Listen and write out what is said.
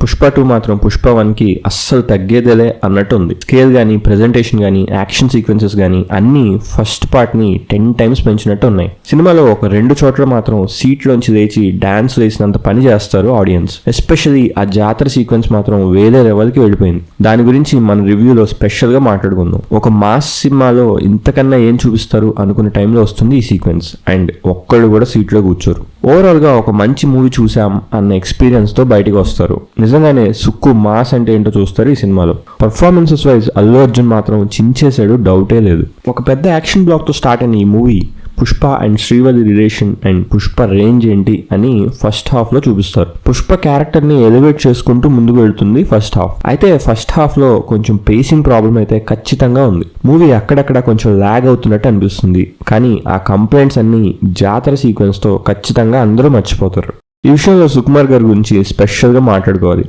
పుష్ప 2 మాత్రం పుష్ప 1కి అస్సలు తగ్గేదేలే అన్నట్టు ఉంది. స్కేల్ గానీ, ప్రెజెంటేషన్ గానీ, యాక్షన్ సీక్వెన్సెస్ గానీ అన్ని ఫస్ట్ పార్ట్ ని 10 times పెంచినట్టు ఉన్నాయి. సినిమాలో ఒక 2 చోట్ల మాత్రం సీట్లోంచి లేచి డాన్స్ వేసినంత పని చేస్తారు ఆడియన్స్. ఎస్పెషల్లీ ఆ జాతర సీక్వెన్స్ మాత్రం వేరే లెవెల్కి వెళ్ళిపోయింది. దాని గురించి మన రివ్యూలో స్పెషల్ గా మాట్లాడుకుందాం. ఒక మాస్ సినిమాలో ఇంతకన్నా ఏం చూపిస్తారు అనుకునే టైంలో వస్తుంది ఈ సీక్వెన్స్, అండ్ ఒక్కళ్ళు కూడా సీట్లో కూర్చోరు. ఓవరాల్ గా ఒక మంచి మూవీ చూసాం అన్న ఎక్స్పీరియన్స్ తో బయటకు వస్తారు. నిజంగానే సుక్కు మాస్ అంటే ఏంటో చూస్తారు ఈ సినిమాలో. పర్ఫార్మెన్సెస్ వైజ్ అల్లు అర్జున్ మాత్రం చించేశాడు, డౌటే లేదు. ఒక పెద్ద యాక్షన్ బ్లాక్ తో స్టార్ట్ అయిన ఈ movie Pushpa and Srivalli relation and Pushpa range ఏంటి అని ఫస్ట్ హాఫ్ లో చూపిస్తారు. పుష్ప క్యారెక్టర్ ని ఎలివేట్ చేసుకుంటూ ముందుకు వెళ్తుంది ఫస్ట్ హాఫ్. అయితే ఫస్ట్ హాఫ్ లో కొంచెం పేసింగ్ ప్రాబ్లం అయితే ఖచ్చితంగా ఉంది. మూవీ అక్కడక్కడ కొంచెం లాగ్ అవుతున్నట్టు అనిపిస్తుంది. కానీ ఆ కంప్లైంట్స్ అన్ని జాతర సీక్వెన్స్ తో ఖచ్చితంగా అందరూ మర్చిపోతారు. ఈ విషయంలో సుకుమార్ గారి గురించి స్పెషల్ గా మాట్లాడుకోవాలి.